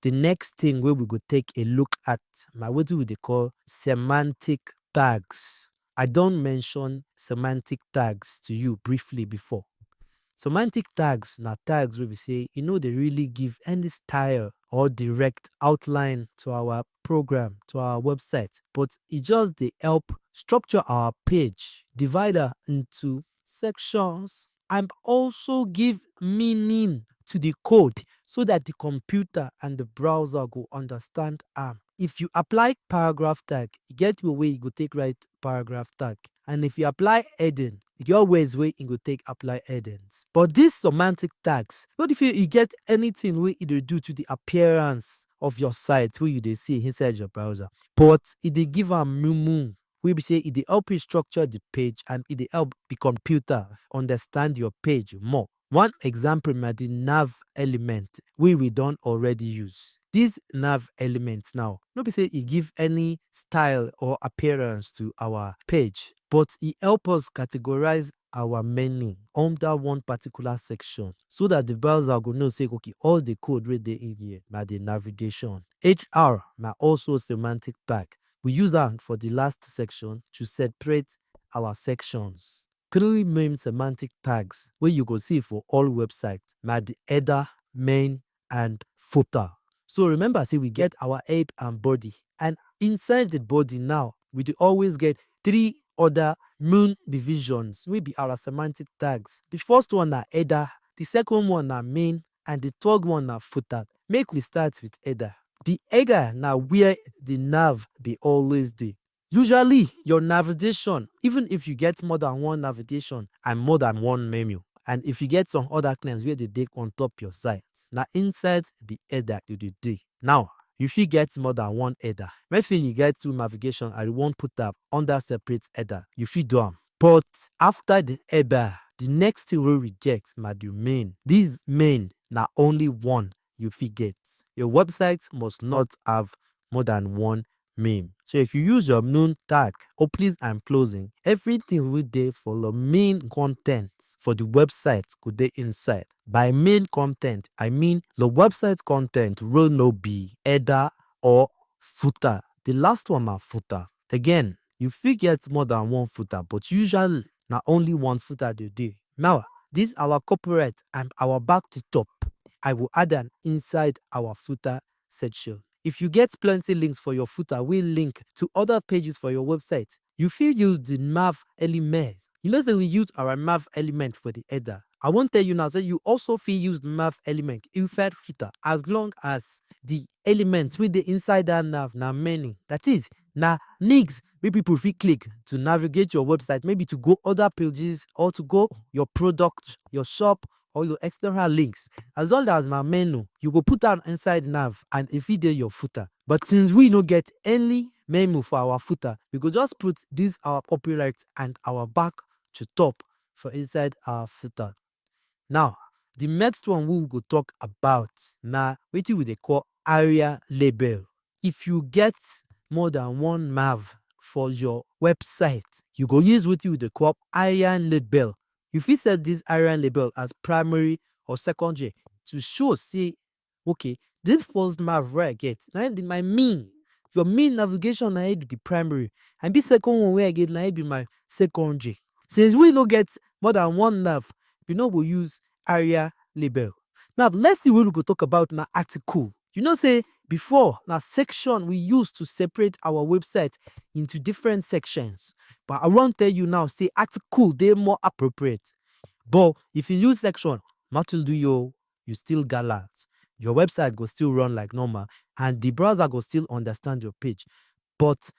the next thing where we go take a look at na wetin we dey call semantic tags. I don mention semantic tags to you briefly before. Semantic tags na tags wey be say e no dey really give any style or direct outline to our program, to our website, but e just dey help structure our page, divide am into sections, and also give meaning to the code so that the computer and the browser go understand am. If you apply paragraph tag, e get way you go take write paragraph tag. And if you apply heading, e get ways wey e go take apply headings. But these semantic tags, what if you get anything wey e dey do to the appearance of your site wey you dey see inside your browser, but e dey give am mumu wey be say e dey help you structure the page and e dey help the computer understand your page more. One example na the nav element wey we don already use. This nav element now, no be say e give any style or appearance to our page, but e help us categorize our menu under one particular section so that the browser go know say, okay, all the code wey dey in here na the navigation. HR na also semantic tag. We use am for the last section to separate our sections. 3 main semantic tags wey you go see for all websites na the header, main, and footer. So remember, say we get our head and body, and inside the body now, we dey always get 3 other main divisions wey be our semantic tags. The first one na header, the second one na main, and the third one na footer. Make we start with header. The header na where the nav dey always dey. Usually, your navigation, even if you get more than one navigation and more than one menu, and if you get some other claims where they dey on top your site, na inside the header you dey. Now, you fit get more than one header. Maybe you get 2 navigation and you wan put am under separate header, you fit do am. But after the header, the next thing wey we get na the main. This main na only one you fit get. Your website must not have more than one main. So if you use your main tag, opening and closing, everything wey dey for the main content for the website go dey inside. By main content, I mean the website content will not be header or footer. The last one na footer. Again, you fit get more than one footer, but usually na only one footer dey dey. Now, this our corporate and our back to top, I will add an inside our footer section. If you get plenty links for your footer, we link to other pages for your website, you fit use the nav element. You know, say we use our nav element for the header. I won't tell you now, say you also fit use the nav element inside footer as long as the element with the inside that nav na many. That is, na links wey people fit click to navigate your website, maybe to go other pages or to go your product, your shop, or your external links. As long as na menu, you go put am inside nav and e fit dey your footer. But since we no get any menu for our footer, we go just put this our copyright and our back to top for inside our footer. Now, the next one we go talk about na wetin we dey call area label. If you get more than one nav for your website, you go use wetin we dey call area label. You fit set this area label as primary or secondary to show, say, okay, this first nav wey I get, na it be my main. Your main navigation na it be the primary, and this second one wey I get, na it be my secondary. Since we no get more than one nav, we no go use area label. Now, the next thing we go talk about na article. You know, say before na section we use to separate our website into different sections. But I won't tell you now, say article dey more appropriate. But if you use section, nothing do you still gallant. Your website go still run like normal and the browser go still understand your page. But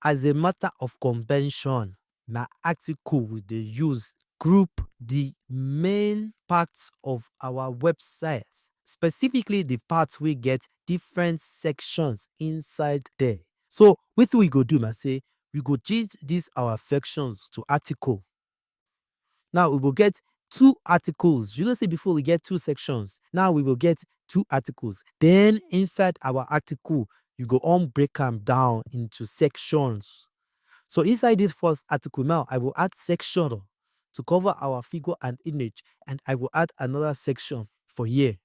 as a matter of convention, na article we dey use group the main parts of our website, specifically the parts we get different sections inside there. So wetin we go do na say we go change these our sections to article. Now we will get 2 articles. You know, say before we get 2 sections, now we will get 2 articles. Then inside our article, you go break them down into sections. So inside this first article now, I will add section to cover our figure and image, and I will add another section for here.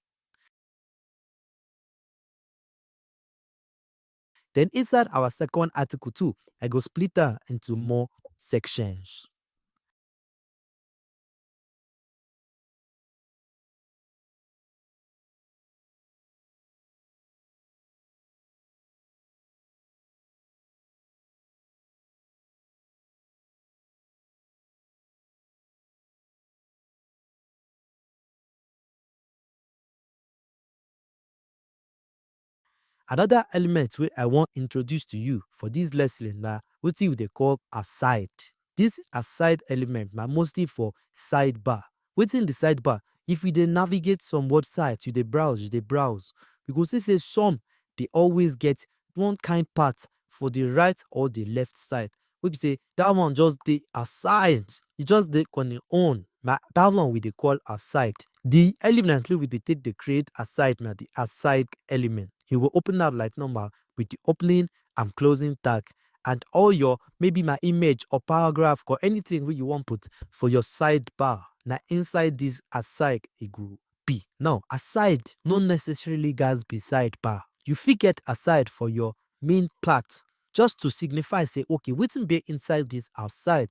Then inside our second article too, I go split am into more sections. Another element wey I wan introduce to you for dis lesson na wetin we dey call aside. Dis aside element na mostly for sidebar. Wetin be sidebar? If you dey navigate some website, you dey browse, you go see sey some dey always get one kind part for the right or the left side wey be sey dat one just dey aside, e just dey on im own. Na dat one we dey call aside. The element wey we dey take dey create aside na the aside element. You go open am like normal with the opening and closing tag, and all your maybe na image or paragraph or anything wey you wan put for your sidebar na inside dis aside e go be. Now aside no necessarily gats be sidebar. You fit get aside for your main part just to signify sey okay, wetin dey inside dis aside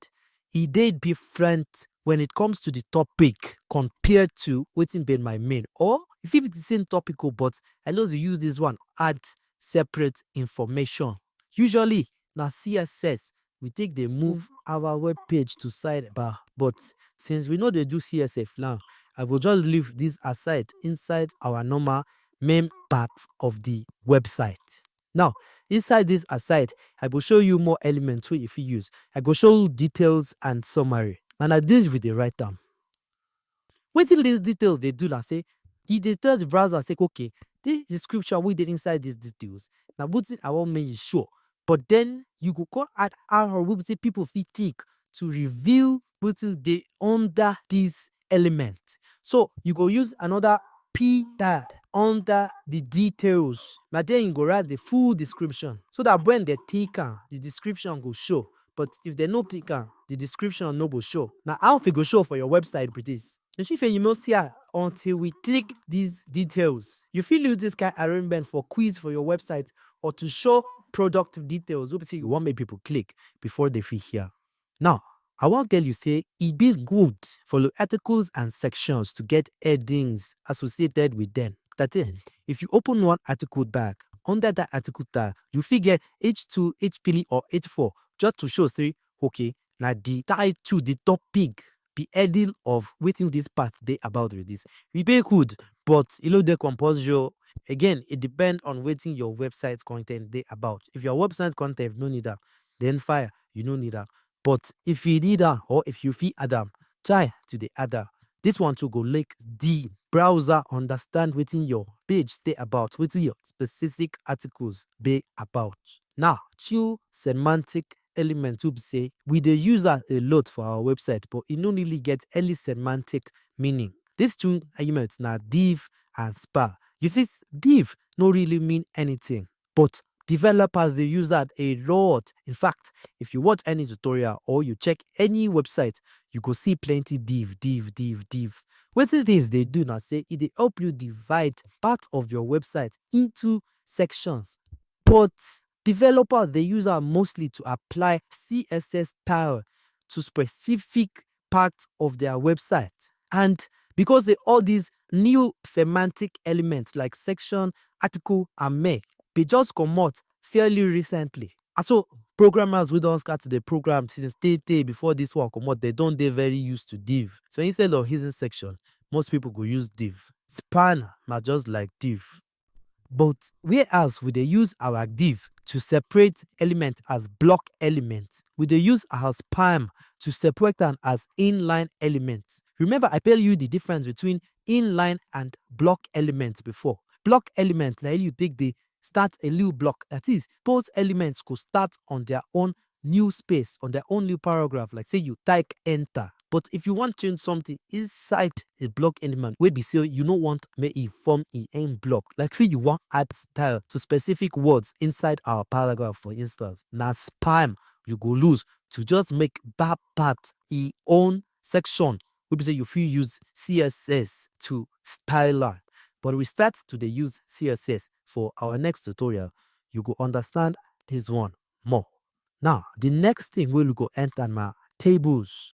e dey different when it comes to the topic compared to wetin be my main, or e fit be the same topic o, but I just dey use dis one add separate information. Usually na CSS we take dey move our web page to sidebar, but since we no dey do CSS now, I go just leave dis aside inside our normal main part of the website. Now inside dis aside, I go show you more elements wey you fit use. I go show you details and summary, and na dis we dey write am. Wetin dis details dey do na sey e dey tell the browser sey okay, dis description wey dey inside dis details na wetin I wan make e show, but then you go come add arrow wey be sey pipu fit tick to reveal wetin dey under dis element. So you go use another P tag under the details. Na there you go write the full description so dat when dem tick am, the description go show. But if dem no tick am, the description no go show. Na how e go show for your website be dis. You no see am until we tick dis details. You fit use dis kind arrangement for quiz for your website or to show product details wey be sey you wan make pipu click before dey fit hear. Now I wan tell you sey e dey good for your articles and sections to get headings associated with dem. Dat is, if you open one article tag, under dat article tag you fit get H2, H3 or H4 just to show sey okay, na the title, the topic, the heading of wetin dis part dey about with dis. E dey good, but e no dey compulsory o. Again, e depend on wetin your website con ten t dey about. If your website con ten t no need am, then fine, you no need am. But if you need am or if you fit add am, try to dey add am. Dis one too go make the browser understand wetin your page dey about, wetin your specific articles dey about. Now, two semantic element wey be sey we dey use am a lot for our website, but e no really get any semantic meaning. Dis two elements na div and spa. You see, div no really mean anything, but developers dey use that a lot. In fact, if you watch any tutorial or you check any website, you go see plenty div. Wetin dis dey do na sey e dey help you divide part of your website into sections, but developers dey use am mostly to apply CSS style to specific parts of their website. And because all these new semantic elements like section, article and more, dey just comot fairly recently. And so programmers wey don start to dey program since tey before dis one comot, dey don dey very used to div. So instead of using section, most pipu go use div. Span na just like div. But whereas we dey use our div to separate element as block element, we dey use our span to separate am as inline element. Remember I tell you the difference between inline and block element before. Block element na you take dey start a new block. That is, both elements go start on their own new space, on their own new paragraph, like say you type enter. But if you want change something inside a block element wey be say you no want make e form e own block, like say you wan add style to specific words inside our paragraph, for instance, na span you go lose to just make that part e own section wey be say you fit use CSS to style am. But we start to dey use CSS for our next tutorial. you go understand this one more. Now, the next thing we will go enter na tables.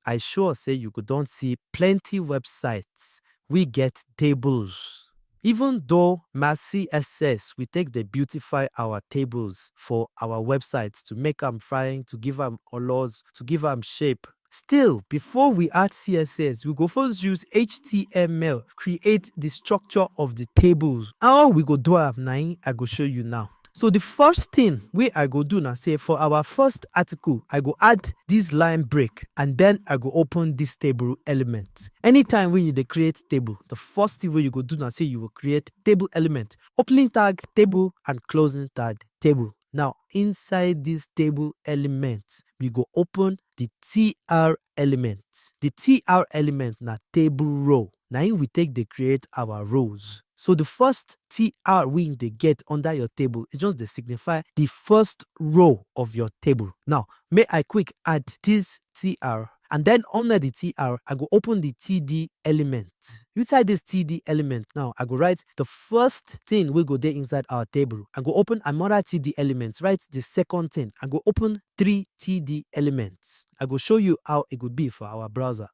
I sure say you go don see plenty websites we get tables. Even though my CSS, we take the beautify our tables for our websites to make them fine, to give them colors, to give them shape. Still, before we add CSS, we go first use HTML, create the structure of the tables. How we go do am na im I go show you now. So the first thing wey I go do na say for our first article, I go add this line break and then I go open this table element. Anytime when you dey create table, the first thing wey you go do na say you will create table element, opening tag table and closing tag table. Now inside this table element, we go open the TR element. The TR element na table row. Na im we take dey create our rows. So the first TR we dey get under your table is just dey signify the first row of your table. Now, may I quick add this TR, and then under the TR, I go open the TD element. Inside this TD element now, I go write the first thing we go there inside our table. I go open another TD element, write the second thing. I go open 3 TD elements. I go show you how it would be for our browser.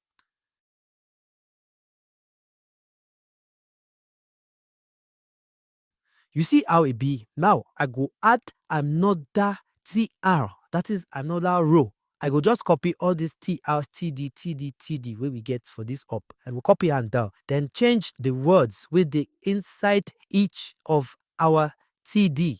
You see how it be. Now, I go add another TR, that is another row. I go just copy all this TR, TD, TD, TD where we get for this up, and we'll copy and down. Then change the words with the inside each of our TD.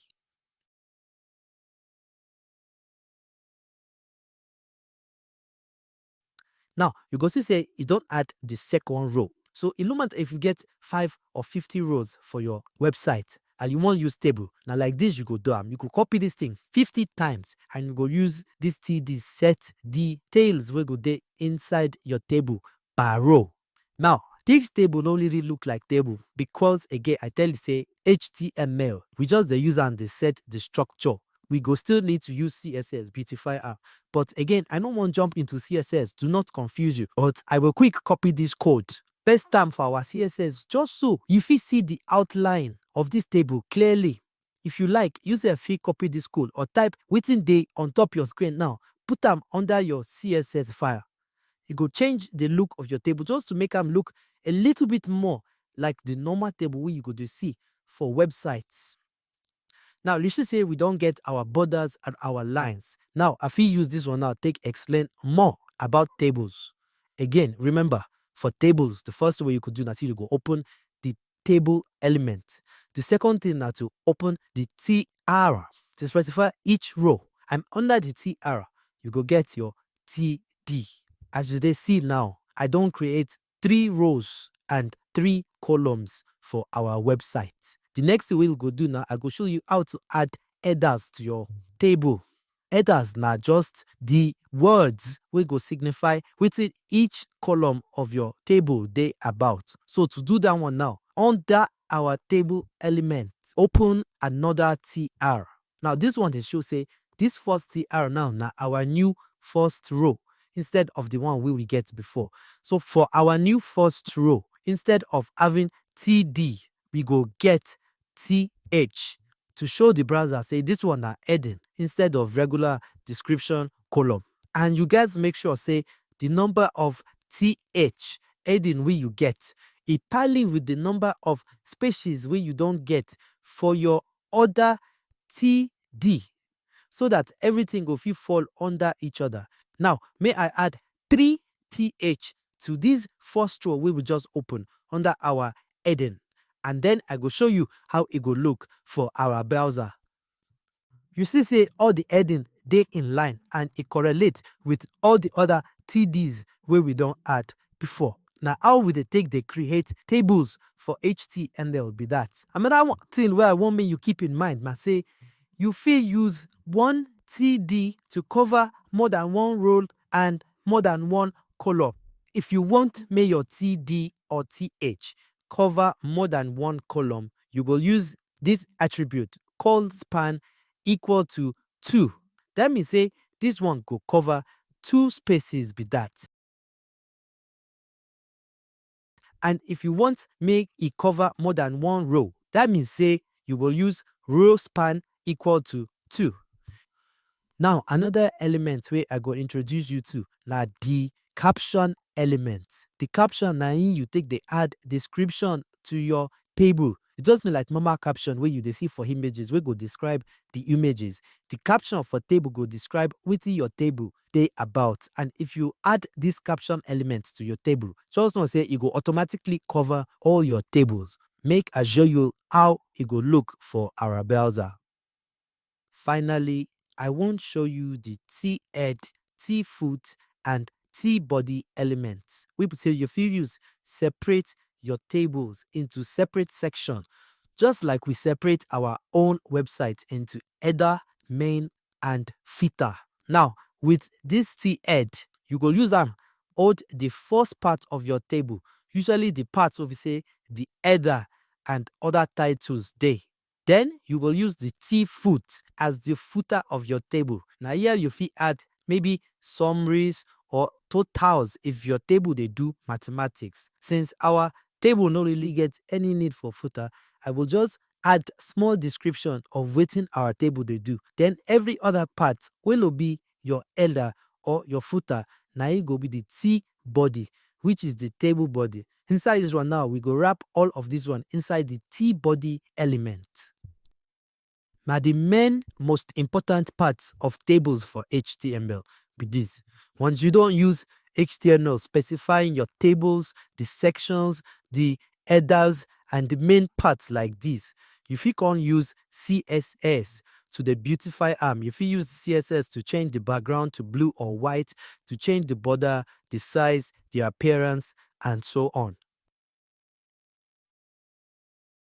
Now, you go see say you don't add the second row. So in moment, if you get 5 or 50 rows for your website and you want use table, now like this you go do am. You go copy this thing 50 times and you go use this TD set details wey go dey inside your table per row. Now, this table no really look like table because again, I tell you say HTML, we just dey use am dey set the structure. We go still need to use CSS, beautify am. But again, I don't want to jump into CSS. Do not confuse you. But I will quick copy this code. Best time for our CSS, just so you fit see the outline of this table clearly. If you like, use a fit copy this code or type Wetin dey on top your screen now. Put them under your CSS file. It go change the look of your table just to make them look a little bit more like the normal table we you go to see for websites. Now, you should say we don't get our borders and our lines. Now, I feel use this one now, take explain more about tables. Again, remember, for tables, the first way you could do that, you go open the table element. The second thing now to open the TR to specify each row. And under the TR, you go get your TD. As you see now, I don't create 3 rows and 3 columns for our website. The next thing we'll go do now, I go show you how to add headers to your table. Headers now just the words we go signify within each column of your table they about. So to do that one now, under our table element, open another TR. Now this one they show say this first TR now our new first row instead of the one we will get before. So for our new first row, instead of having TD, we go get TH to show the browser say this one are heading instead of regular description column. And you guys make sure say the number of TH heading where you get, it tally with the number of spaces where you don't get for your other TD, so that everything will fall under each other. Now, may I add 3 TH to this first row we will just open under our heading. And then I go show you how it go look for our browser. You see say all the heading they in line and it correlates with all the other TDs where we don't add before. Now, how will they take they create tables for HTML be that? Another thing where I want me you keep in mind, man, say you feel use one TD to cover more than one row and more than one column. If you want may your TD or TH cover more than one column, you will use this attribute called span equal to 2. That means say this one could cover 2 spaces be that. And if you want make it cover more than one row, that means say you will use row span equal to 2. Now, another element wey I go introduce you to na the caption element. The caption na im you take dey add description to your table. E just be like normal caption wey you dey see for images wey go describe the images. The caption for table go describe wetin your table dey about. And if you add this caption element to your table, just know say e go automatically cover all your tables. Make I show you how e go look for our browser. Finally, I wan show you the T-head, T-foot, and T-body elements. We say you fit use separate your tables into separate sections, just like we separate our own website into header, main, and footer. Now, with this T-head, you go use am hold the first part of your table, usually the part wey we say the header and other titles dey. Then you will use the T-foot as the footer of your table. Now here you fit add maybe summaries or totals if your table dey do mathematics. Since our table no really get any need for footer, I will just add small description of wetin our table dey do. Then every other part wey no be your header or your footer, na im go be the T-body, which is the table body. Inside this one now, we go wrap all of this one inside the T-body element. Now, the main most important parts of tables for HTML be this. Once you don't use HTML specifying your tables, the sections, the headers, and the main parts like this, you fit come use CSS to the beautify am. You fit use CSS to change the background to blue or white, to change the border, the size, the appearance, and so on.